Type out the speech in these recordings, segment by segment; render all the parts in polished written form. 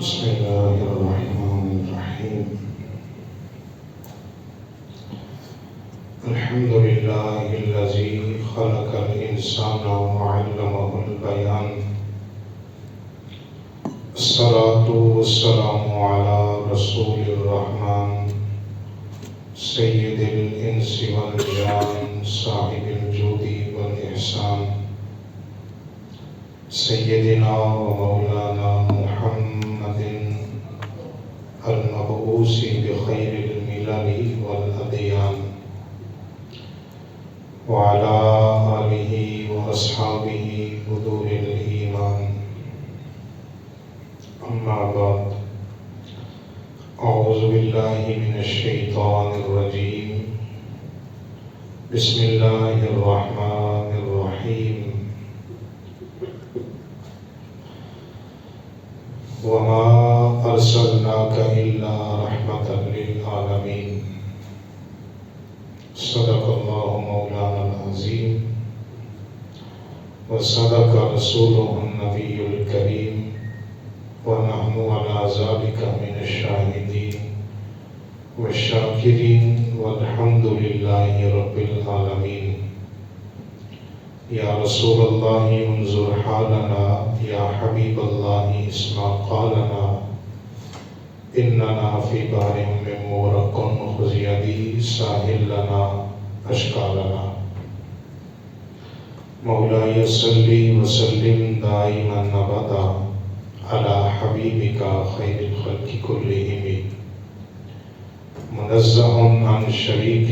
بسم الله الرحمن الرحيم. الحمد لله الذي خلق الإنسان وعلمه البيان. الصلاة والسلام على رسول الرحمن سيد الإنس والجان صاحب الجود والإحسان سيدنا ومولانا محمد المبعوث بخير الملل والأديان وعلى آله وأصحابه بدور الإيمان. أما بعد، أعوذ بالله من الشيطان الرجيم. بسم الله الرحمن الرحيم. وما أرسلناك إلا رحمة للعالمين. صدق الله مولانا العظيم وصدق رسوله النبي الكريم ونحن على ذلك من الشاهدين والشاكرين والحمد لله رب العالمين. يا رسول الله انظر حالنا، يا حبيب الله اسمع قالنا، إننا في بحر من مغرق خذ يدي ساحل لنا أشكالنا. مولاي صل وسلم دائما أبدا على حبيبك خير الخلق كلهم، منزه عن شريك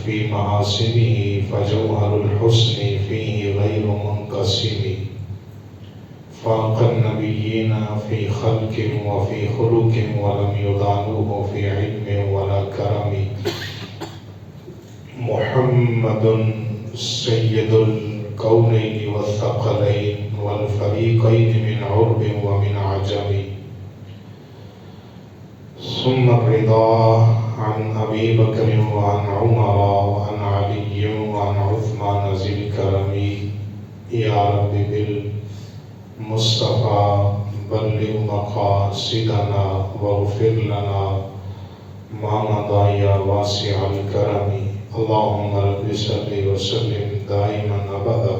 في محاسنه فجوهر الحسن فيه غير منقسم. فاق النبيين في خلق وفي خلق ولم يضانوه في علم ولا كرم. محمد سيد الكونين والثقلين والفريقين من عرب ومن عجم. ثم الرضا عن أبي بكر وعن عمر وعن علي وعن عثمان ذي الكرم. يا رب بالمصطفى بلغ مقاصدنا واغفر لنا ما مضى يا واسع الكرم. اللهم رب صل وسلم دائما أبدا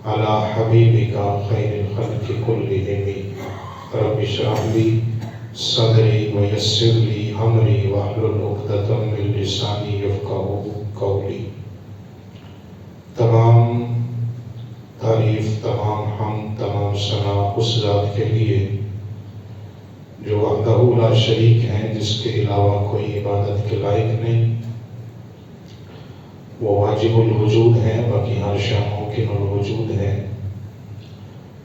على حبيبك خير الخلق كلهم. رب اشرح لي صدری ویسر لی امری واحلل عقدۃ من لسانی یفقہوا قولی. تمام تعریف، تمام حمد، تمام ثنا اس ذات کے لیے جو وحدہ لا شریک ہیں، جس کے علاوہ کوئی عبادت کے لائق نہیں. وہ واجب الوجود ہے، باقی ہر شے ممکن الوجود ہے.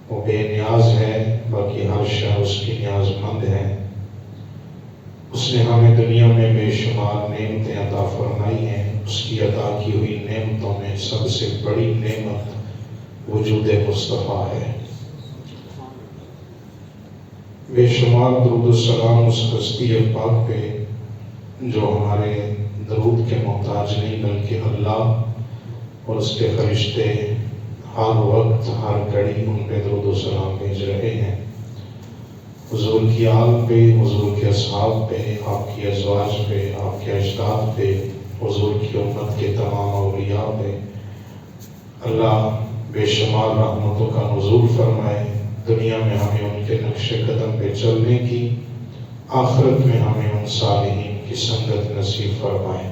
وہ بے نیاز ہے، باقی ہر شے اس کی نیاز مند ہے. اس نے ہمیں دنیا میں بے شمار نعمتیں عطا فرمائی ہیں. اس کی عطا کی ہوئی نعمتوں میں سب سے بڑی نعمت وجود مصطفیٰ ہے. بے شمار درود و سلام اس ہستی پاک پہ جو ہمارے درود کے محتاج نہیں، بلکہ اللہ اور اس کے فرشتے ہر وقت ہر گھڑی ان پہ درود و سلام بھیج رہے ہیں. حضور کی آل پہ، حضور کے اصحاب پہ، آپ کی ازواج پہ، آپ کے اجداد پہ، حضور کی امت کے تمام اولیاء پہ اللہ بے شمار رحمتوں کا نزول فرمائے. دنیا میں ہمیں ان کے نقش قدم پہ چلنے کی، آخرت میں ہمیں ان صالحین کی سنگت نصیب فرمائے.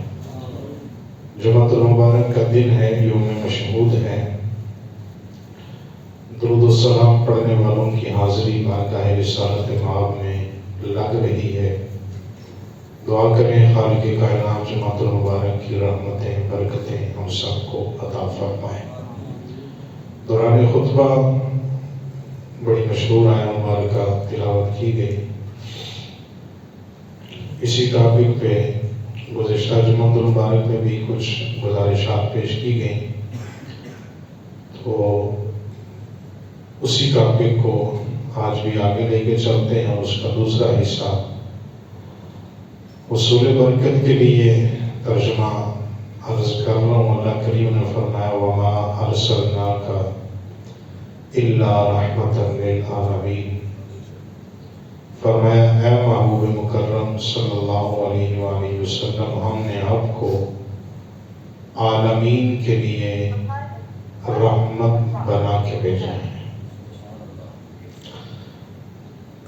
جمعۃ المبارک کا دن ہے، یوم مشہود ہے. درود و سلام پڑھنے والوں کی حاضری بارگاہ رسالت مآب میں لگ رہی ہے. دعا کریں خالق کائنات جمعۃ المبارک کی رحمتیں، برکتیں ہم سب کو عطا فرمائے. دوران خطبہ بڑی مشہور آیت مبارکہ تلاوت کی گئی. اسی ٹاپک پہ گزشتہ جمعۃ المبارک میں بھی کچھ گزارشات پیش کی گئیں، تو اسی ٹاپک کو آج بھی آگے لے کے چلتے ہیں. اس کا دوسرا حصہ حصول برکت کے لیے ترجمہ عرض کر رہا ہوں. اللہ کریم نے فرمایا وما ارسلناک الا رحمۃ للعالمین. فرمایا اے محبوب مکرم صلی اللہ علیہ وآلہ وسلم، ہم نے آپ کو عالمین کے لیے رحمت بنا کے بھیجا ہے۔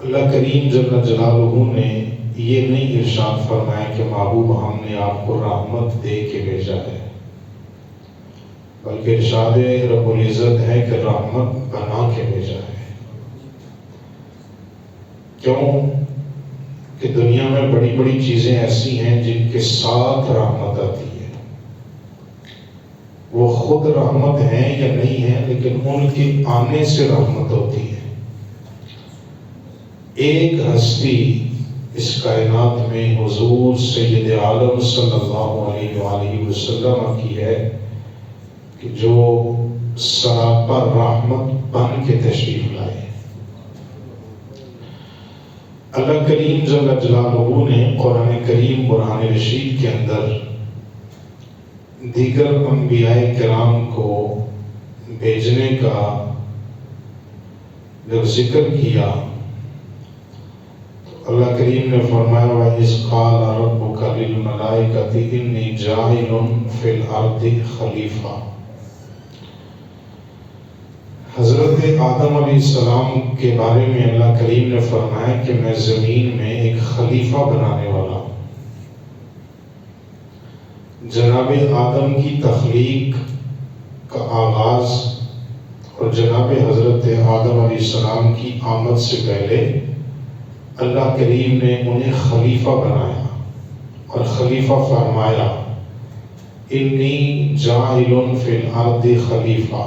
اللہ کریم جل جلالہ نے یہ نہیں ارشاد فرمایا کہ محبوب ہم نے آپ کو رحمت دے کے بھیجا ہے، بلکہ ارشاد رب العزت ہے کہ رحمت بنا کے بھیجا ہے۔ کیوں کہ دنیا میں بڑی بڑی چیزیں ایسی ہیں جن کے ساتھ رحمت آتی ہے، وہ خود رحمت ہیں یا نہیں ہیں، لیکن ان کے آنے سے رحمت ہوتی ہے۔ ایک ہستی اس کائنات میں حضور سید عالم صلی اللہ علیہ وآلہ وسلم کی ہے کہ جو سراپا رحمت بن کے تشریف لائے۔ اللہ کریم جل جلالہ نے قرآن کریم برہان رشید کے اندر دیگر انبیاء کرام کو بھیجنے کا جب ذکر کیا تو اللہ کریم نے فرمایا وَإِذْ قَالَ رَبُّكَ لِلْمَلَائِكَةِ إِنِّي جَاعِلٌ فِي الْأَرْضِ خَلِيفَةً۔ حضرت آدم علیہ السلام کے بارے میں اللہ کریم نے فرمایا کہ میں زمین میں ایک خلیفہ بنانے والا ہوں۔ جناب آدم کی تخلیق کا آغاز اور جناب حضرت آدم علیہ السلام کی آمد سے پہلے اللہ کریم نے انہیں خلیفہ بنایا اور خلیفہ فرمایا انی جاعل فی الارض خلیفہ۔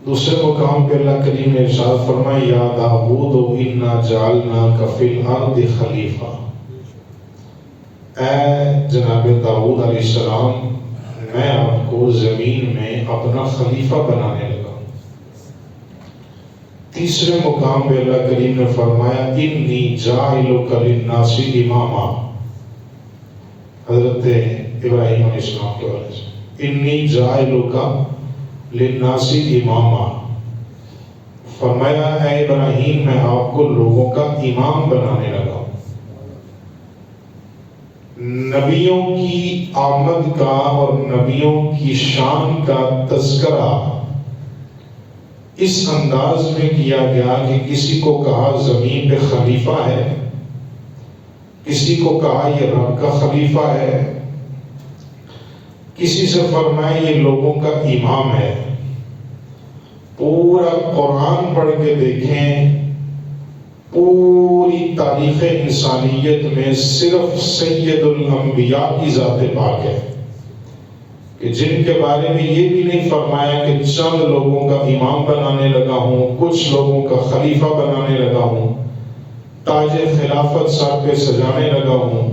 دوسرے مقام پہ اللہ کریم نے ارشاد فرمایا یا داؤد انا جعلناک فی الارض خلیفہ۔ اے جناب داؤد علیہ السلام، میں آپ کو زمین میں اپنا خلیفہ بنانے لگا۔ تیسرے مقام پہ اللہ کریم نے فرمایا انی جاعلک للناس اماما۔ حضرت ابراہیم علیہ السلام کے بارے سے انی جاعلک للناس اماما، فرمایا اے ابراہیم میں آپ کو لوگوں کا امام بنانے لگا ہوں۔ نبیوں کی آمد کا اور نبیوں کی شان کا تذکرہ اس انداز میں کیا گیا کہ کسی کو کہا زمین پہ خلیفہ ہے، کسی کو کہا یہ رب کا خلیفہ ہے، کسی سے فرمایا یہ لوگوں کا امام ہے۔ پورا قرآن پڑھ کے دیکھیں، پوری تاریخ انسانیت میں صرف سید الانبیاء کی ذات پاک ہے کہ جن کے بارے میں یہ بھی نہیں فرمایا کہ چند لوگوں کا امام بنانے لگا ہوں، کچھ لوگوں کا خلیفہ بنانے لگا ہوں، تاج خلافت سر پہ سجانے لگا ہوں۔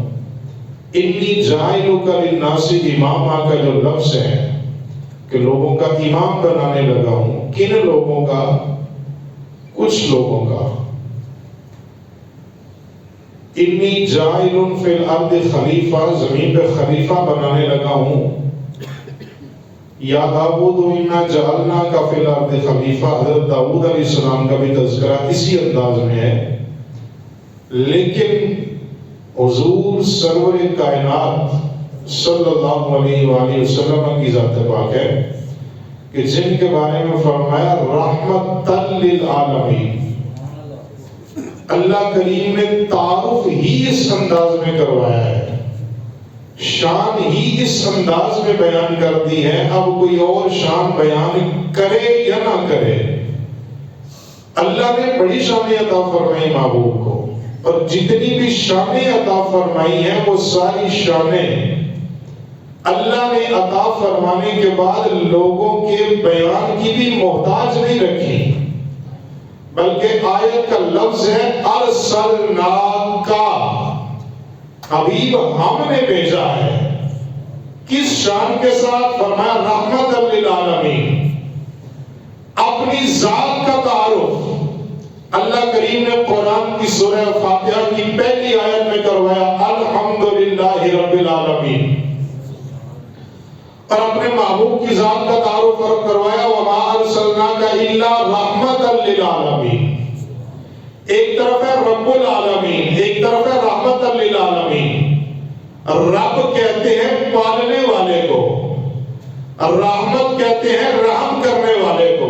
انی جاعلک للناس اماما کا جو لفظ ہے کہ لوگوں کا امام بنانے لگا ہوں، کن لوگوں کا؟ کچھ لوگوں کا۔ انی جاعل فی الارض خلیفہ، زمین پہ خلیفہ بنانے لگا ہوں۔ یا داؤد انا جعلناک فی الارض خلیفہ، حضرت داؤد علیہ السلام کا بھی تذکرہ اسی انداز میں ہے، لیکن حضور سرور کائنات صلی اللہ علیہ وآلہ وسلم کی ذات پاک ہے کہ جن کے بارے میں فرمایا رحمتً للعالمین۔ اللہ کریم نے تعارف ہی اس انداز میں کروایا ہے، شان ہی اس انداز میں بیان کر دی ہے، اب کوئی اور شان بیان کرے یا نہ کرے۔ اللہ نے بڑی شانیں عطا فرمائی محبوب کو، اور جتنی بھی شانیں عطا فرمائی ہیں وہ ساری شانیں اللہ نے عطا فرمانے کے بعد لوگوں کے بیان کی بھی محتاج نہیں رکھی، بلکہ آیت کا لفظ ہے ارسلناک، حبیب ہم نے بھیجا ہے۔ کس شان کے ساتھ؟ فرمایا رحمت للعالمین۔ اپنی ذات کا تعارف اللہ کریم نے قرآن کی سورہ فاتحہ کی پہلی آیت میں کروایا الحمدللہ رب العالمین، اور اپنے محبوب کی ذات کا تعارف کروایا وما ارسلناک الا رحمۃ للعالمین۔ ایک طرف ہے رب العالمین، ایک طرف ہے رحمت للعالمین۔ رب کہتے ہیں پالنے والے کو، رحمت کہتے ہیں رحم کرنے والے کو۔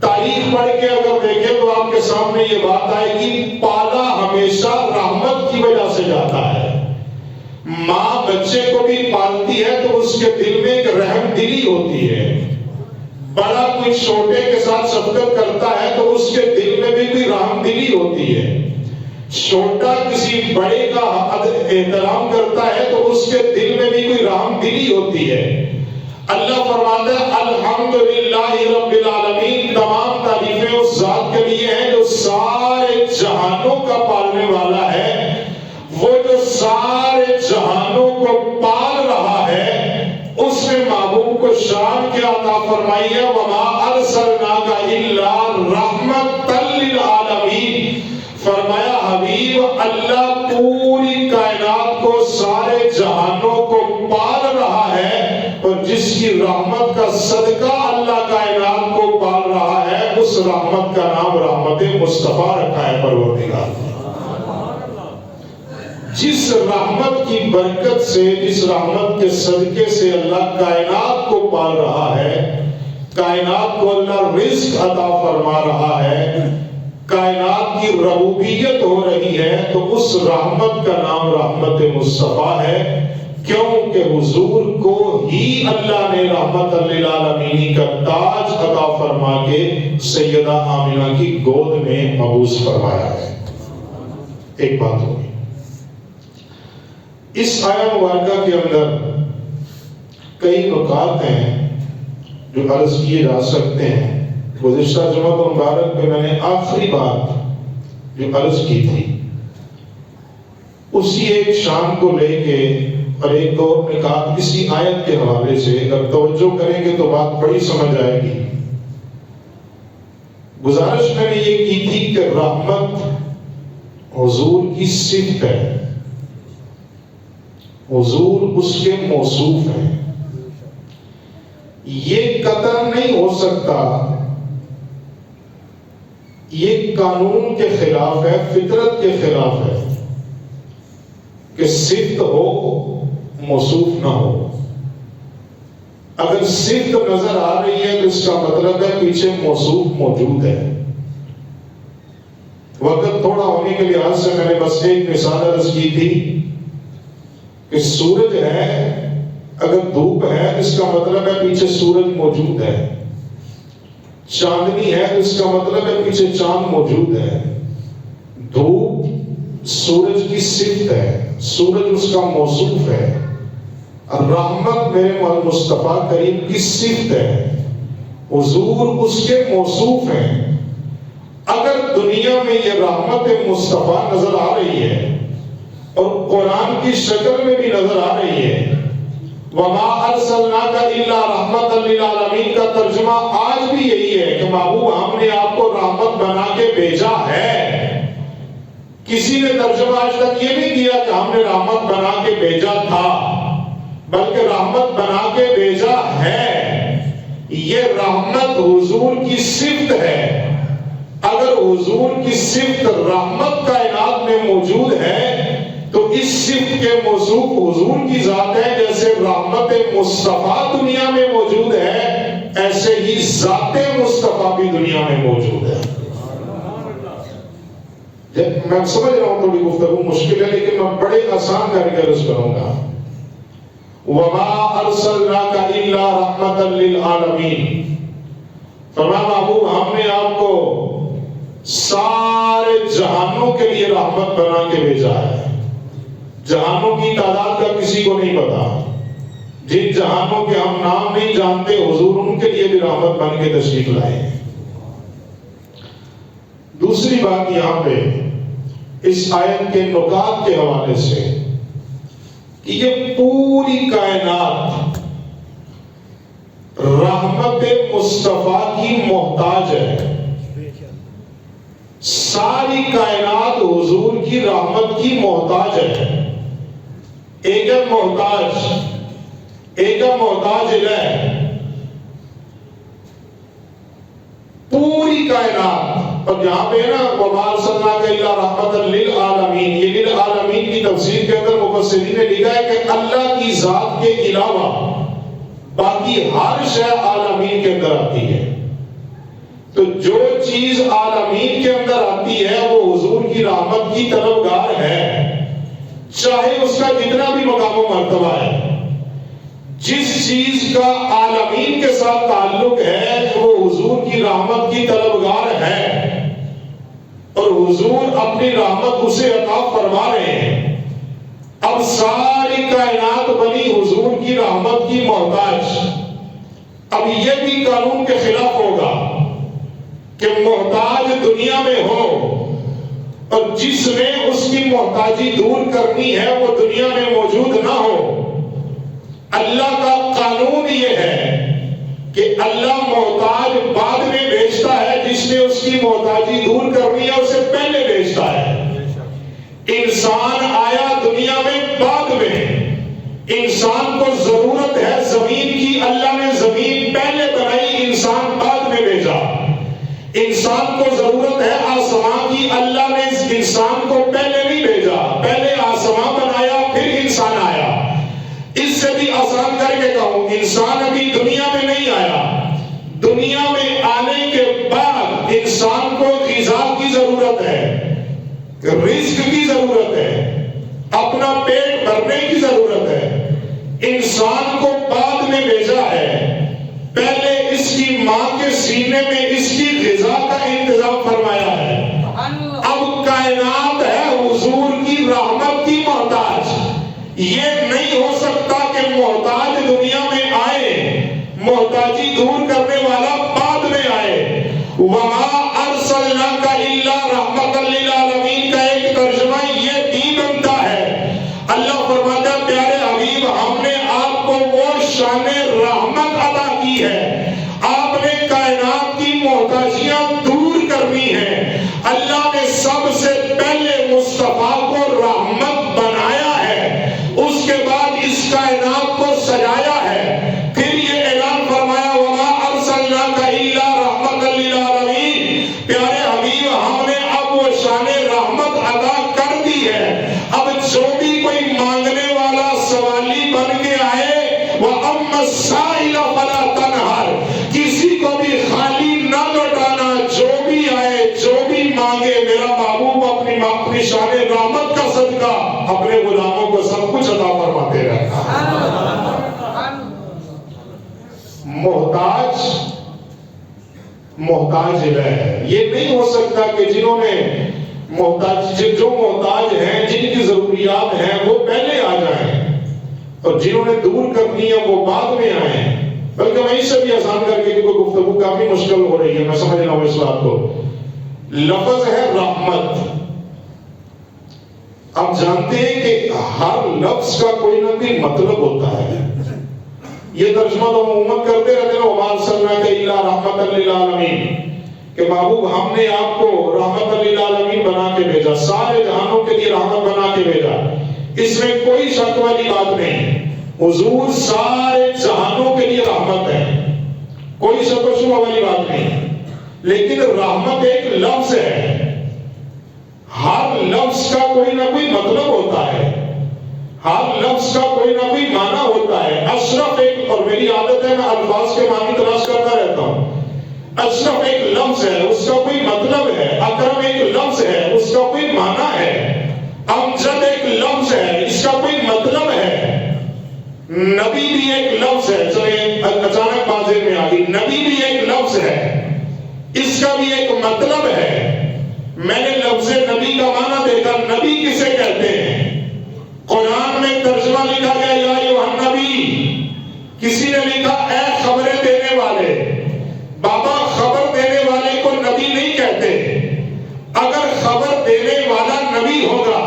تاریخ پڑھ کے اگر دیکھیں تو آپ کے سامنے یہ بات آئے گی، پالا ہمیشہ رحمت کی وجہ سے جاتا ہے۔ ماں بچے کو بھی پالتی ہے تو اس کے دل میں ایک رحم دلی ہوتی ہے۔ بڑا کوئی چھوٹے کے ساتھ شفقت کرتا ہے تو اس کے دل میں بھی کوئی رحم دلی ہوتی ہے۔ چھوٹا کسی بڑے کا احترام کرتا ہے تو اس کے دل میں بھی کوئی رحم دلی ہوتی ہے۔ اللہ فرماتا ہے الحمدللہ رب العالمین، تمام تعریفیں اس ذات کے لیے ہیں جو سارے جہانوں کا پالنے والا ہے۔ وہ جو سارے جہانوں کو پال رہا ہے، اس نے محبوب کو شان کیا عطا فرمائی ہے، وما ارسلناک الا رحمۃ للعالمین۔ فرمایا حبیب، اللہ پوری کائنات کو، سارے جہانوں کو پال رہا ہے، اور جس کی رحمت کا صدقہ اللہ کائنات کو پال رہا ہے، اس رحمت کا نام رحمت مصطفیٰ رکھا ہے پروردگار نے۔ جس رحمت کی برکت سے، جس رحمت کے صدقے سے اللہ کائنات کو پال رہا ہے، کائنات کو اللہ رزق عطا فرما رہا ہے، کائنات کی ربوبیت ہو رہی ہے، تو اس رحمت کا نام رحمت مصطفیٰ ہے۔ کیوں کہ حضور کو ہی اللہ نے رحمت للعالمین کا تاج عطا فرما کے سیدہ آمنہ کی گود میں مبعوث فرمایا ہے۔ ایک بات ہوگی، اس آیہ مبارکہ کے اندر کئی نکات ہیں جو عرض کیے جا سکتے ہیں۔ گزشتہ جمعہ مبارک میں میں نے آخری بات جو عرض کی تھی، اسی ایک شان کو لے کے اور ایک دو نکات اسی آیت کے حوالے سے اگر توجہ کریں گے تو بات بڑی سمجھ آئے گی۔ گزارش میں نے یہ کی تھی کہ رحمت حضور کی صفت ہے، حضور اس کے موصوف ہیں۔ یہ قطعاً نہیں ہو سکتا، یہ قانون کے خلاف ہے، فطرت کے خلاف ہے کہ صفت ہو موصوف نہ ہو۔ اگر صفت نظر آ رہی ہے تو اس کا مطلب ہے پیچھے موصوف موجود ہے۔ وقت تھوڑا ہونے کے لحاظ سے میں نے بس ایک مثال عرض کی تھی کہ سورج ہے، اگر دھوپ ہے اس کا مطلب ہے پیچھے سورج موجود ہے۔ چاندنی ہے تو اس کا مطلب ہے پیچھے چاند موجود ہے۔ دھوپ سورج کی صفت ہے، سورج اس کا موصوف ہے۔ رحمت میرے مصطفیٰ کریم کی صفت ہے، حضور اس کے موصوف ہیں۔ اگر دنیا میں یہ رحمت مصطفیٰ نظر آ رہی ہے اور قرآن کی شکل میں بھی نظر آ رہی ہے، وَمَا أَرْسَلْنَاكَ إِلَّا رَحْمَةً لِلْعَالَمِينَ کا ترجمہ آج بھی یہی ہے کہ محبوب ہم نے آپ کو رحمت بنا کے بھیجا ہے۔ کسی نے ترجمہ آج تک یہ نہیں کیا کہ ہم نے رحمت بنا کے بھیجا تھا، بلکہ رحمت بنا کے بھیجا ہے۔ یہ رحمت حضور کی صفت ہے۔ اگر حضور کی صفت رحمت کائنات میں موجود ہے تو اس صفت کے موصوف حضور کی ذات ہے۔ جیسے رحمت مصطفیٰ دنیا میں موجود ہے، ایسے ہی ذات مصطفیٰ بھی دنیا میں موجود ہے۔ میں سمجھ رہا ہوں تھوڑی گفتگو مشکل ہے، لیکن میں بڑے آسان کر کے عرض کروں گا۔ وَمَا أَرْسَلْنَاكَ إِلَّا رَحْمَةً لِلْعَالَمِينَ، فرمایا محبوب ہم نے آپ کو سارے جہانوں کے لیے رحمت بنا کے بھیجا ہے۔ جہانوں کی تعداد کا کسی کو نہیں پتا، جن جہانوں کے ہم نام نہیں جانتے حضور ان کے لیے بھی رحمت بن کے تشریف لائے۔ دوسری بات یہاں پہ اس آیت کے نکات کے حوالے سے کہ یہ پوری کائنات رحمت مصطفیٰ کی محتاج ہے۔ ساری کائنات حضور کی رحمت کی محتاج ہے۔ ایک ہے محتاج الہ، پوری کائنات اور جہاں پہ نا وَمَا أَرْسَلْنَاكَ إِلَّا رَحْمَةً لِلْعَالَمِينَ، یہ لِلْعَالَمِین کی تفسیر کے اندر مفسرین نے لکھا ہے کہ اللہ کی ذات کے علاوہ باقی ہر شے عالمین کے اندر آتی ہے. تو جو چیز عالمین کے اندر آتی ہے وہ حضور کی رحمت کی طلبگار ہے، چاہے اس کا جتنا بھی مقام و مرتبہ ہے. جس چیز کا عالمین کے ساتھ تعلق ہے وہ حضور کی رحمت کی طلبگار ہے، اور حضور اپنی رحمت اسے عطا فرما رہے ہیں. اب ساری کائنات بنی حضور کی رحمت کی محتاج. اب یہ بھی قانون کے خلاف ہوگا کہ محتاج دنیا میں ہو اور جس نے اس کی محتاجی دور کرنی ہے وہ دنیا میں موجود نہ ہو. اللہ کا قانون یہ ہے کہ اللہ محتاج بعد میں بھیجتا ہے، جس نے اس کی محتاجی دور کرنی ہے اسے پہلے بھیجتا ہے. انسان آیا دنیا میں بعد میں. انسان کو ضرورت ہے زمین کی، اللہ نے زمین پہلے بنائی، انسان بعد میں بھیجا. انسان کو ضرورت ہے آسمان کی، اللہ نے انسان کو پہلے نہیں بھیجا، پہلے آسمان بنایا پھر انسان آیا. اس سے بھی آسان کر کے کہوں، انسان ابھی دنیا میں نہیں آیا. دنیا میں آنے کے بعد انسان کو غذا کی ضرورت ہے، رزق کی ضرورت ہے، اپنا پیٹ بھرنے کی ضرورت ہے. انسان کو بعد میں بھیجا ہے، پہلے اس کی ماں کے سینے میں اس کی غذا کا انتظام فرمایا ہے. اب کائنات ہے حضور کی رحمت کی محتاج. یہ نہیں ہو سکتا کہ محتاج دنیا میں آئے، محتاجی دور کرنے والا بعد میں آئے. وَمَا أَرْسَلْنَاكَ إِلَّا رَحْمَةً لِلْعَالَمِينَ کا ایک ترجمہ یہ بھی بنتا ہے. اللہ فرماتا ہے پیارے حبیب ہم نے آپ کو وہ شان رحمت عطا کی ہے، آپ نے کائنات کی محتاجیاں دور کرنی ہیں. اللہ نے سب سے پہلے مصطفیٰ کو رحمت بنایا ہے، اس کے بعد اس کائنات کو سجایا ہے. پھر یہ اعلان فرمایا وَمَا أَرْسَلْنَاكَ إِلَّا رَحْمَةً لِلْعَالَمِينَ. پیارے حبیب ہم نے اب وہ شان رحمت عطا کر دی ہے. اب جو بھی کوئی مانگنے والا سوالی بن کے آئے وَأَمَّا السَّائِلَ فَلَا تَنْهَرْ، کسی کو بھی خالی نہ لوٹانا. جو بھی آئے جو بھی مانگے میرا محبوب اپنی شان رحمت کا صدقہ اپنے غلاموں کو سب کچھ عطا فرماتے رہتا ہے. محتاج ہے. یہ نہیں ہو سکتا کہ جنہوں نے جو محتاج ہیں جن کی ضروریات ہیں وہ پہلے آ جائیں اور جنہوں نے دور کرنی ہے وہ بعد میں آئیں. بلکہ میں اس سے بھی آسان کر کے کیونکہ گفتگو کافی مشکل ہو رہی ہے، میں سمجھ رہا ہوں اس بات کو. لفظ ہے رحمت. آپ جانتے ہیں کہ ہر لفظ کا کوئی نہ کوئی مطلب ہوتا ہے. یہ ترجمہ تو عموماً کرتے رہتے ہیں وَمَا أَرْسَلْنَاكَ إِلَّا رَحْمَةً لِلْعَالَمِينَ کہ محبوب ہم نے آپ کو رحمت للعالمین بنا کے بھیجا، سارے جہانوں کے لیے رحمت بنا کے بھیجا. اس میں کوئی شک والی بات نہیں. حضور سارے جہانوں کے لیے رحمت ہے، کوئی شک و شبہ والی بات نہیں. لیکن رحمت ایک لفظ ہے، ہر لفظ کا کوئی نہ کوئی مطلب ہوتا ہے، ہر لفظ کا کوئی نہ کوئی معنی ہوتا ہے. اشرف ایک، اور میری عادت ہے میں الفاظ کے معنی تلاش کرتا رہتا ہوں. اشرف ایک لفظ ہے، اس کا کوئی مطلب ہے. اکرم ایک لفظ ہے، اس کا کوئی معنی ہے. امجد ایک لفظ ہے، اس کا کوئی مطلب ہے. نبی بھی ایک لفظ ہے، چلیں اچانک بات ذہن میں آ گئی. نبی بھی ایک لفظ ہے، اس کا بھی ایک مطلب ہے. میں نے لفظ نبی کا معنی دیکھا. نبی کسے کہتے ہیں؟ قرآن میں ترجمہ لکھا گیا یا ایھا النبی، کسی نے لکھا اے خبریں دینے والے. بابا خبر دینے والے کو نبی نہیں کہتے. اگر خبر دینے والا نبی ہوگا،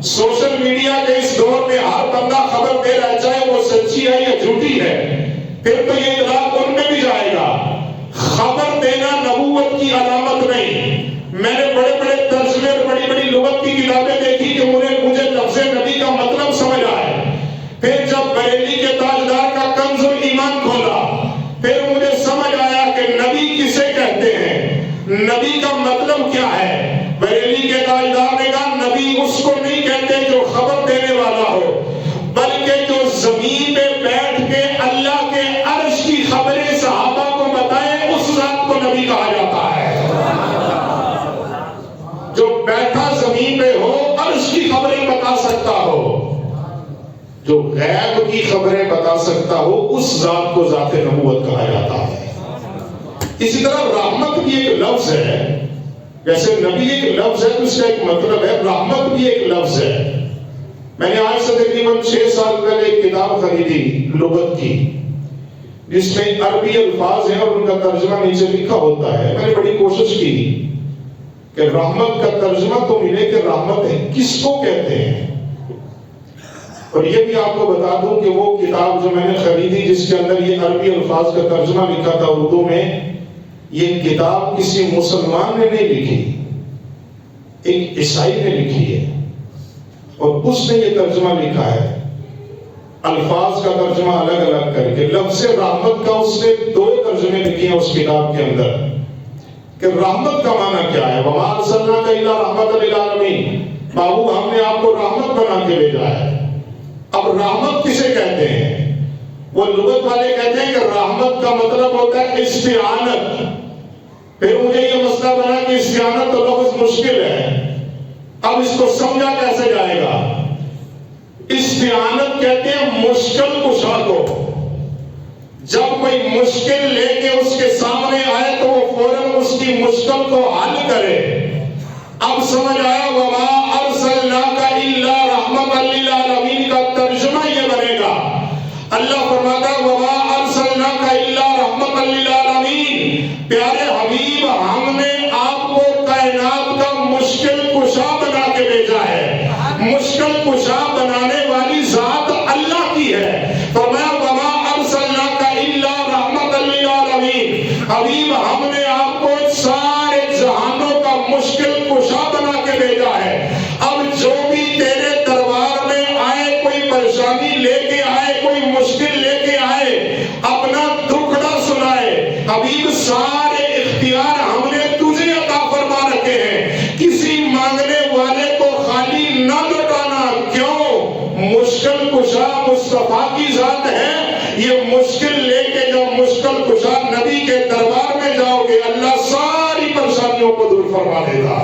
سوشل میڈیا کے اس دور میں ہر بندہ خبر دے رہا ہے چاہے وہ سچی ہے یا جھوٹی ہے، پھر تو یہ اطلاق ان میں بھی جائے گا. خبر دینا نبوت کی علامت نہیں. میں نے بڑے بڑے ترجمے اور بڑی بڑی لغت کی کتابیں دیکھی کہ مجھے لفظ نبی کا مطلب سمجھ آئے. پھر جب بریلی کے تاجدار کا کنز الایمان کھولا پھر مجھے سمجھ آیا کہ نبی کسے کہتے ہیں. نبی کا مطلب جو غیب کی خبریں بتا سکتا ہو اس ذات کو ذات نبوت کہا جاتا ہے۔ اسی طرح رحمت بھی ایک لفظ ہے، جیسے نبی ایک لفظ ہے تو اس کا ایک مطلب ہے، رحمت بھی ایک لفظ ہے۔ میں نے آج سے تقریباً 6 سال پہلے ایک کتاب خریدی لغت کی، جس میں عربی الفاظ ہیں اور ان کا ترجمہ نیچے لکھا ہوتا ہے۔ میں نے بڑی کوشش کی کہ رحمت کا ترجمہ تو ملے کہ رحمت ہے کس کو کہتے ہیں۔ اور یہ بھی آپ کو بتا دوں کہ وہ کتاب جو میں نے خریدی جس کے اندر یہ عربی الفاظ کا ترجمہ لکھا تھا اردو میں، یہ کتاب کسی مسلمان نے نہیں لکھی، ایک عیسائی نے لکھی ہے، اور اس نے یہ ترجمہ لکھا ہے، الفاظ کا ترجمہ الگ الگ کر کے۔ لفظ رحمت کا اس نے 2 ترجمے لکھے ہیں اس کتاب کے اندر کہ رحمت کا معنی کیا ہے۔ وَمَا أَرْسَلْنَاكَ إِلَّا رَحْمَةً لِلْعَالَمِينَ، بابو ہم نے آپ کو رحمت بنا کے بھیجا ہے۔ اب رحمت کسے کہتے ہیں؟ وہ لغت والے کہتے ہیں کہ رحمت کا مطلب ہوتا ہے استعانت۔ پھر مجھے یہ مسئلہ بنا کہ استعانت تو لفظ مشکل ہے، اب اس کو سمجھا کیسے جائے گا؟ استعانت کہتے ہیں مشکل کشا کو۔ جب کوئی مشکل لے کے اس کے سامنے آئے تو وہ فوراً اس کی مشکل کو حل کرے۔ اب سمجھ آیا؟ وَمَا أَرْسَلْنَاكَ إِلَّا رَحْمَةً لِلْعَالَمِينَ کا ترجمہ یہ بنے گا۔ اللہ فرماتا ہے وَمَا أَرْسَلْنَاكَ إِلَّا رَحْمَةً لِلْعَالَمِينَ، پیارے حبیب ہم نے آپ کو کائنات کا مشکل کشا بنا کے بھیجا ہے۔ مشکل کشا بنانے والی ذات اللہ کی ہے۔ فرمایا وَمَا أَرْسَلْنَاكَ إِلَّا رَحْمَةً لِلْعَالَمِينَ، حبیب ہم نے آپ کو سارے جہانوں کا مشکل کشا بنا کے بھیجا ہے۔ اب جو بھی تیرے دربار میں آئے، کوئی پریشانی لے کے آئے، کوئی مشکل لے کے آئے، اپنا دکھڑا سنائے، حبیب سارے اختیار ہم نے تجھے عطا فرما رکھے ہیں۔ کسی مانگنے والے کو خالی نہ لوٹانا۔ کیوں؟ مشکل کشا مصطفیٰ کی ذات ہے۔ یہ مشکل لے کے جب مشکل کشا نبی کے دربار میں جاؤ گے، اللہ ساری پریشانیوں کو دور فرما دے گا۔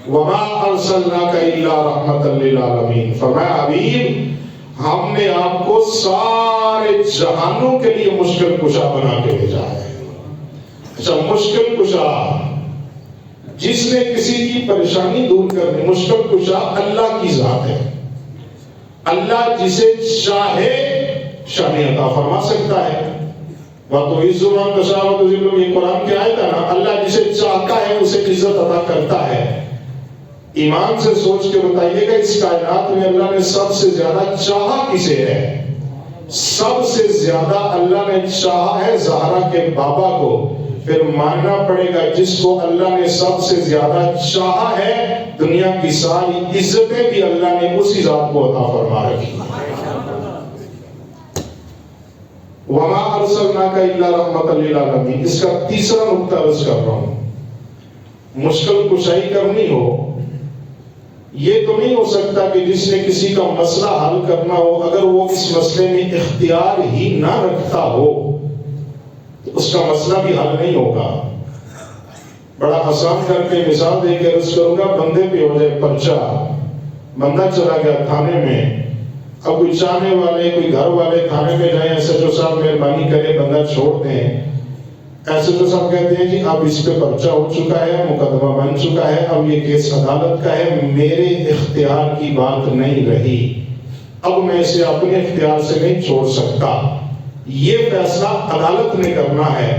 وَمَا أَرْسَلْنَاكَ إِلَّا رَحْمَةً لِلْعَالَمِينَ، فرمایا حبیب ہم نے آپ کو سارے جہانوں کے لیے مشکل کشا بنا کے بھیجا ہے۔ اچھا، مشکل کشا جس نے کسی کی پریشانی دور کرنی، مشکل کشا اللہ کی ذات ہے۔ اللہ جسے چاہے شان عطا فرما سکتا ہے۔ وَتُعِزُّ مَن تَشَاءُ وَتُذِلُّ، یہ قرآن کی آیت ہے نا، اللہ جسے چاہتا ہے اسے عزت عطا کرتا ہے۔ ایمان سے سوچ کے بتائیے گا اس کائنات میں اللہ نے سب سے زیادہ چاہا کسے ہے؟ سب سے زیادہ اللہ نے چاہا ہے زہرا کے بابا کو۔ پھر ماننا پڑے گا جس کو اللہ نے سب سے زیادہ چاہا ہے، دنیا کی ساری عزتیں بھی اللہ نے اسی ذات کو عطا فرما رکھی۔ وَمَا أَرْسَلْنَاكَ إِلَّا رَحْمَةً لِلْعَالَمِينَ، اس کا تیسرا نقطہ عرض کر رہا ہوں۔ مشکل کشائی کرنی ہو، یہ تو نہیں ہو سکتا کہ جس نے کسی کا مسئلہ حل کرنا ہو، اگر وہ اس مسئلے میں اختیار ہی نہ رکھتا ہو تو اس کا مسئلہ بھی حل نہیں ہوگا۔ بڑا آسان کر کے مثال دے کے عرض کروں گا، بندے پہ ہو جائے پرچہ، بندہ چلا گیا تھانے میں، اب کوئی چاہنے والے، کوئی گھر والے تھانے میں جائیں، ایس ایچ او صاحب مہربانی کرے بندہ چھوڑ دیں، ایس ایچ او صاحب کہتے ہیں جی اب اس پہ پرچہ ہو چکا ہے، مقدمہ بن چکا ہے، اب یہ کیس عدالت کا ہے، میرے اختیار کی بات نہیں رہی، اب میں اسے اپنے اختیار سے نہیں چھوڑ سکتا، یہ فیصلہ عدالت نے کرنا ہے۔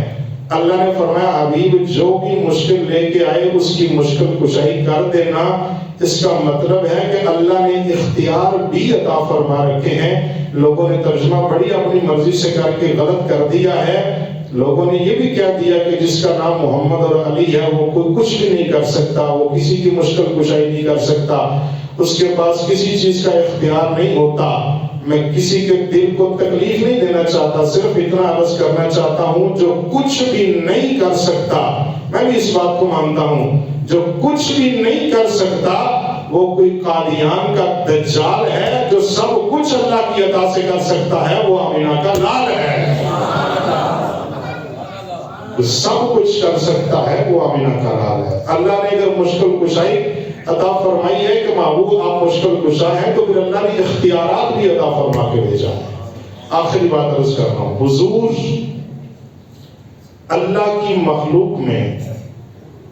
اللہ نے فرمایا حبیب جو بھی مشکل لے کے آئے اس کی مشکل کشائی کر دینا۔ اس کا مطلب ہے کہ اللہ نے اختیار بھی عطا فرما رکھے ہیں۔ لوگوں نے ترجمہ بڑی اپنی مرضی سے کر کے غلط کر دیا ہے۔ لوگوں نے یہ بھی کہہ دیا کہ جس کا نام محمد اور علی ہے وہ کوئی کچھ بھی نہیں کر سکتا، وہ کسی کی مشکل کشائی نہیں کر سکتا، اس کے پاس کسی چیز کا اختیار نہیں ہوتا۔ میں کسی کے دل کو تکلیف نہیں دینا چاہتا، صرف اتنا عرض کرنا چاہتا ہوں جو کچھ بھی نہیں کر سکتا، میں بھی اس بات کو مانتا ہوں، جو کچھ بھی نہیں کر سکتا وہ کوئی قادیان کا دجال ہے، جو سب کچھ اللہ کی عطا سے کر سکتا ہے وہ آمینہ کا لال ہے، سب کچھ کر سکتا ہے وہ آمینہ کا لال ہے۔ اللہ نے اگر مشکل کشائی عطا فرمائی ہے کہ معبود آپ مشکل کشا ہیں، تو پھر اللہ نے اختیارات بھی عطا فرما کے بھیجا ہے۔ آخری بات عرض کر رہا ہوں، حضور اللہ کی مخلوق میں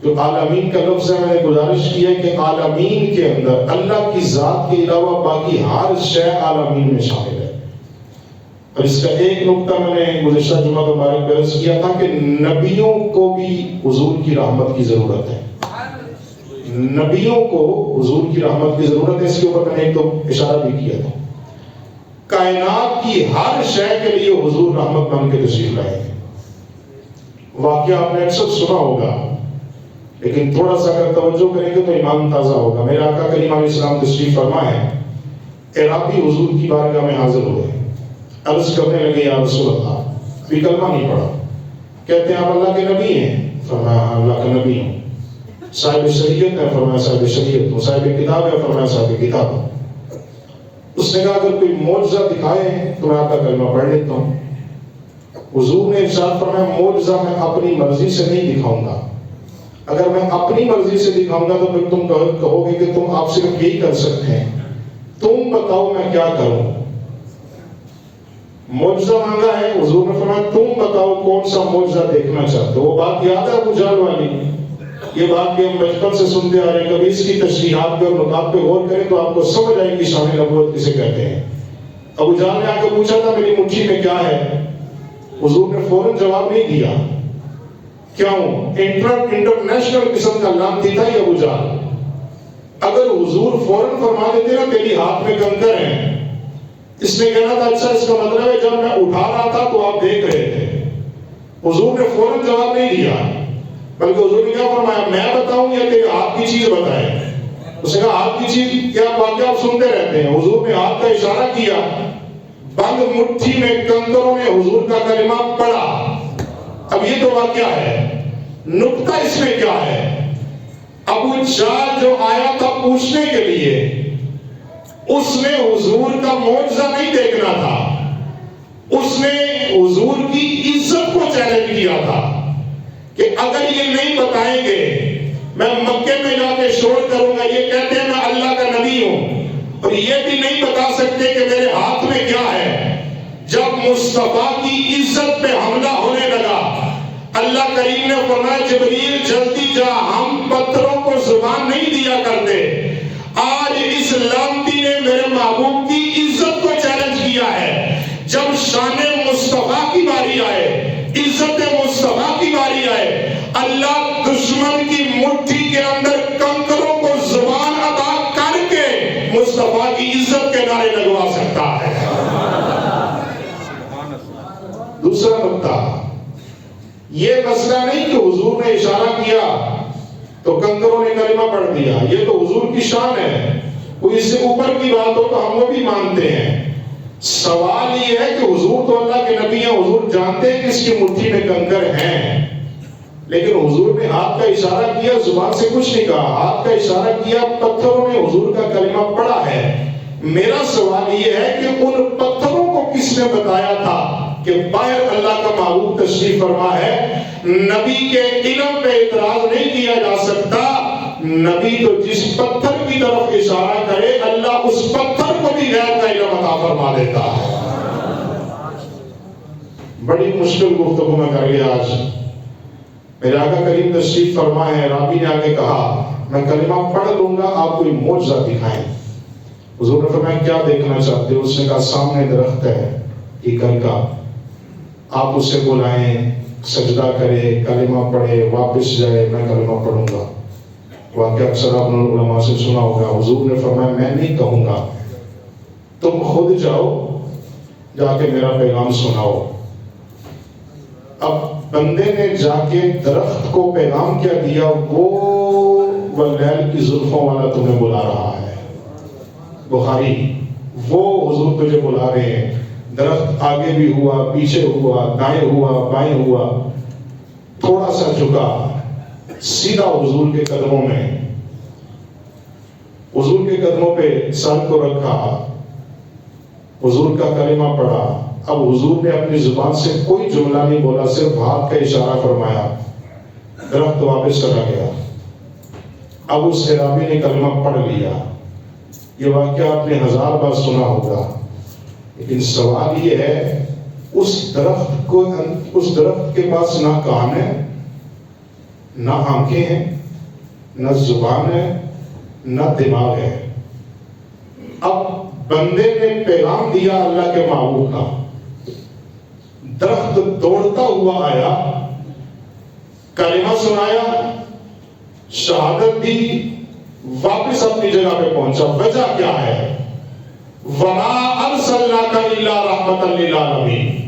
جو عالمین کا لفظ ہے، میں نے گزارش کی ہے کہ عالمین کے اندر اللہ کی ذات کے علاوہ باقی ہر شے عالمین میں شامل ہے۔ اور اس کا ایک نقطہ میں نے گزشتہ جمعہ مبارک میں عرض کیا تھا کہ نبیوں کو بھی حضور کی رحمت کی ضرورت ہے، نبیوں کو حضور کی رحمت کی ضرورت ہے۔ اس کے اوپر میں نے ایک تو اشارہ بھی کیا تھا، کائنات کی ہر شے کے لیے حضور رحمت بن کے تشریف لائے ہیں۔ واقعہ آپ نے اکثر سنا ہوگا، لیکن تھوڑا سا اگر توجہ کریں گے تو ایمان تازہ ہوگا۔ میرے آقا کریم علیہ السلام تشریف فرما ہے، اعرابی حضور کی بارگاہ میں حاضر ہوئے، عرض کرنے لگے یا رسول اللہ، بھی کلمہ نہیں پڑھا، کہتے ہیں آپ اللہ کے نبی ہیں؟ فرمایا اللہ کا نبی ہوں۔ صاحب شریعت ہے؟ فرمایا صاحب شریعت ہوں۔ صاحب کتاب ہے؟ فرمایا صاحب کتاب ہوں۔ اس نے کہا اگر کوئی معجزہ دکھائے تو میں آپ کا کلمہ پڑھ لیتا ہوں۔ حضور نے ارشاد فرمایا معجزہ میں اپنی مرضی سے نہیں دکھاؤں گا، اگر میں اپنی مرضی سے دکھاؤں گا تو پھر تم کہو گے کہ تم آپ صرف یہی کر سکتے ہیں، تم بتاؤ میں کیا کروں۔ معجزہ مانگا ہے، حضور نے فرمایا تم بتاؤ کون سا معجزہ دیکھنا چاہتے ہو۔ وہ بات یاد ہے ابو جہل والی، یہ بات کہ ہم بچپن سے سنتے آ رہے ہیں، کبھی اس کی تشریحات پہ اور نکات پہ غور کریں تو آپ کو سمجھ آئے گی شان نبوت کسے کہتے ہیں۔ ابو جہل نے آ کے پوچھا تھا میری مٹھی میں کیا ہے؟ حضور نے فوراً جواب نہیں دیا۔ کیوں؟ انٹرنیشنل قسم کا لعنتی تھا یہ ابو جہل۔ اگر حضور فوراً فرما دیتے نا تیری ہاتھ میں کنکر ہیں، اس نے کہنا تھا اچھا اس کا مطلب ہے جب میں اٹھا رہا تھا تو آپ دیکھ رہے تھے۔ حضور نے فوراً جواب نہیں دیا، بلکہ حضور نے کیا فرمایا میں بتاؤں یا تیرے ہاتھ کی چیز بتائیں؟ اس نے کہا ہاتھ کی چیز کیا واقعہ آپ سنتے رہتے ہیں۔ حضور نے ہاتھ کا اشارہ کیا، بند مٹھی میں کنکروں نے حضور کا کلمہ پڑھا۔ اب یہ تو واقعہ ہے، نقطہ اس میں کیا ہے؟ ابو جہل جو آیا تھا پوچھنے کے لیے، اس نے حضور کا معجزہ نہیں دیکھنا تھا، اس نے حضور کی عزت کو چیلنج کیا تھا کہ اگر یہ نہیں بتائیں گے میں مکے میں جا کے شور کروں گا، یہ کہتے ہیں میں اللہ کا نبی ہوں اور یہ بھی نہیں بتا سکتے کہ میرے ہاتھ میں کیا ہے۔ جب مصطفیٰ کی عزت پہ حملہ ہونے لگا، اللہ کریم نے فرمایا جبریل جلدی جا، ہم پتھروں کو زبان نہیں دیا کرتے، آج اس لعنتی نے میرے محبوب کی عزت کو چیلنج کیا ہے۔ جب شان مصطفیٰ کی باری آئے، عزت مصطفیٰ کی باری آئے، اللہ دشمن کی مٹھی کے اندر کنکروں کو زبان عطا کر کے مصطفیٰ کی عزت کے نعرے لگوا سکتا ہے۔ دوسرا نقطہ، یہ مسئلہ نہیں کہ حضور نے اشارہ کیا تو کنکروں نے کلمہ پڑھ دیا، یہ تو حضور کی شان ہے، کوئی اس سے اوپر کی بات ہو تو ہم وہ بھی مانتے ہیں۔ سوال یہ ہے کہ حضور تو اللہ کے نبی ہیں، حضور جانتے ہیں کہ اس کی مٹھی میں کنکر ہیں، لیکن حضور نے ہاتھ کا اشارہ کیا، زبان سے کچھ نہیں کہا، ہاتھ کا اشارہ کیا، پتھروں نے حضور کا کلمہ پڑھا ہے۔ میرا سوال یہ ہے کہ ان پتھروں کو کس نے بتایا تھا کہ باہر اللہ کا محبوب تشریف فرما ہے؟ نبی کے علم پہ اعتراض نہیں کیا جا سکتا، نبی تو جس پتھر کی طرف اشارہ کرے اللہ اس پتھر کو بھی غیب کا علم عطا فرما دیتا ہے۔ بڑی مشکل گفتگو میں کر لیا آج۔ میرے آقا کریم تشریف فرما ہے، رابی نے آگے کہا میں کلمہ پڑھ لوں گا، آپ کوئی معجزہ دکھائیں۔ حضور نے فرمایا کیا دیکھنا چاہتے ہو؟ اس نے کہا سامنے درخت ہے ایکر کا، آپ اسے بلائیں، سجدہ کرے، کلمہ پڑھے، واپس جائے، میں کلمہ پڑھوں گا۔ واقعہ اکثر آپ نے علماء سے سنا ہوگا۔ حضور نے فرمایا میں نہیں کہوں گا، تم خود جاؤ، جا کے میرا پیغام سناؤ۔ اب بندے نے جا کے درخت کو پیغام کیا دیا، وہ واللیل کی زلفوں والا تمہیں بلا رہا ہے۔ بخاری، وہ حضور تجھے بلا رہے ہیں۔ درخت آگے بھی ہوا، پیچھے ہوا، دائیں ہوا، بائیں ہوا، تھوڑا سا جھکا، سیدھا حضور کے قدموں میں، حضور کے قدموں پہ سر کو رکھا، حضور کا کلمہ پڑھا۔ اب حضور نے اپنی زبان سے کوئی جملہ نہیں بولا، صرف ہاتھ کا اشارہ فرمایا، درخت واپس چلا گیا۔ اب اس اعرابی نے کلمہ پڑھ لیا. یہ واقعہ آپ نے 1000 بار سنا ہوگا، لیکن سوال یہ ہے اس درخت کے پاس نہ کان ہے، نہ آنکھیں ہیں، نہ زبان ہے، نہ دماغ ہے. اب بندے نے پیغام دیا اللہ کے معبود کا، درخت دوڑتا ہوا آیا، کلمہ سنایا، شہادت دی، واپس اپنی جگہ پہ پہنچا. وجہ کیا ہے؟ وَمَا أَرْسَلْنَاكَ إِلَّا رَحْمَةً لِّلْعَالَمِينَ.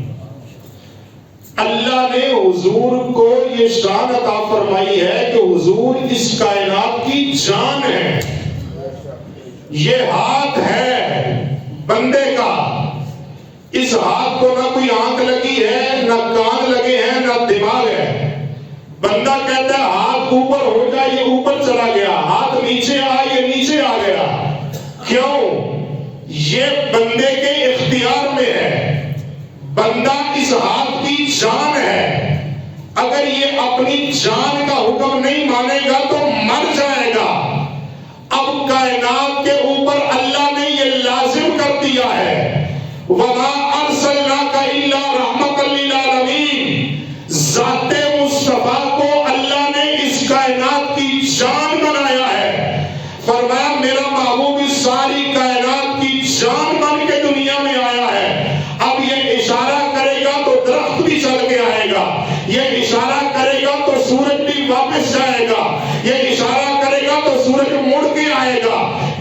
اللہ نے حضور کو یہ شان عطا فرمائی ہے کہ حضور اس کائنات کی جان ہے. یہ ہاتھ ہے بندے کا، اس ہاتھ کو نہ کوئی آنکھ لگی ہے، نہ کان لگے ہیں، نہ دماغ ہے. بندہ کہتا ہے ہاتھ اوپر ہو جائے، یہ اوپر چلا گیا، ہاتھ نیچے آ یہ نیچے آ گیا. کیوں؟ یہ بندے کے اختیار میں ہے. بندہ اس ہاتھ کی جان ہے، اگر یہ اپنی جان کا حکم نہیں مانے گا تو مر جائے گا. اب کائنات کے اوپر اللہ نے یہ لازم کر دیا ہے وَمَا أَرْسَلْنَاكَ إِلَّا رَحْمَةً لِّلْعَالَمِينَ. ذات مصطفیٰ کو اللہ نے اس کائنات کی جان بنایا ہے. فرمایا میرا محبوب اس ساری کائنات کی جان بن کے دنیا میں آیا ہے. اب یہ اشارہ کرے گا تو درخت بھی چل کے آئے گا، یہ اشارہ کرے گا تو سورج بھی واپس جائے گا، یہ اشارہ کرے گا تو سورج مڑ کے آئے گا،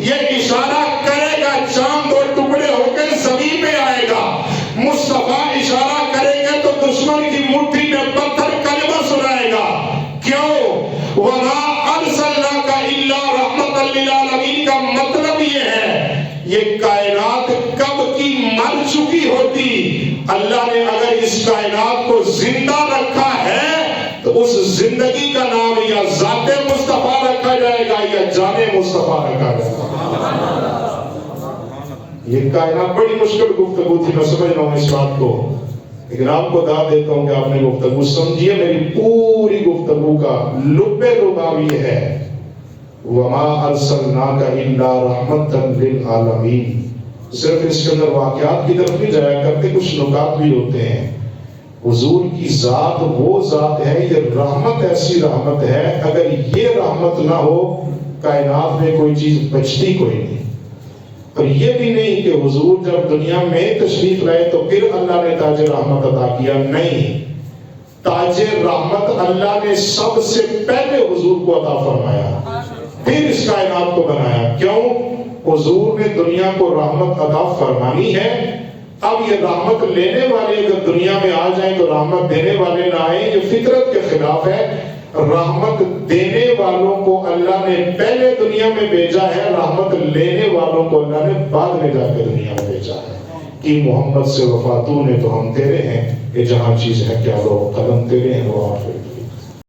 یہ اشارہ کرے گا چاند دو ٹکڑے ہو کے زمین پہ آئے گا. مصطفیٰ اشارہ کریں گے تو دشمن کی مٹھی میں پتھر کلمہ سنائے گا. کیوں؟ وَمَا أَرْسَلْنَاكَ إِلَّا رَحْمَةً لِّلْعَالَمِينَ کا مطلب یہ ہے یہ کائنات کب کی مر چکی ہوتی، اللہ نے اگر اس کائنات کو زندہ رکھا ہے تو اس زندگی کا نام یا ذات مصطفیٰ رکھا جائے گا یا جان مصطفیٰ رکھا جائے گا. یہ کائنات بڑی مشکل گفتگو تھی، میں سمجھ رہا ہوں اس بات کو، لیکن آپ کو دعا دیتا ہوں کہ آپ نے گفتگو سمجھیے. میری پوری گفتگو کا لب لباب یہ ہے وَمَا أَرْسَلْنَاكَ إِلَّا رَحْمَةً لِّلْعَالَمِينَ. صرف اس کے اندر واقعات کی طرف نہیں جایا کرتے، کچھ نکات بھی ہوتے ہیں. حضور کی ذات وہ ذات ہے، یہ رحمت ایسی رحمت ہے، اگر یہ رحمت نہ ہو کائنات میں کوئی چیز بچتی کوئی نہیں. اور یہ بھی نہیں کہ حضور جب دنیا میں تشریف لائے تو پھر اللہ نے تاج رحمت عطا کیا، نہیں. تاج رحمت اللہ نے سب سے پہلے حضور کو عطا فرمایا، پھر اس کائنات کو بنایا. کیوں؟ حضور نے دنیا کو رحمت عطا فرمانی ہے. اب یہ رحمت لینے والے اگر دنیا میں آ جائیں تو رحمت دینے والے نہ آئیں، یہ فطرت کے خلاف ہے. رحمت دینے والوں کو اللہ نے پہلے دنیا میں بھیجا ہے، رحمت لینے والوں کو اللہ نے بعد میں جا کے دنیا میں بھیجا ہے. کہ محمد سے وفا تو نے تو ہم تیرے ہیں، یہ جہاں چیز ہے کیا لو قدم تیرے ہیں وہ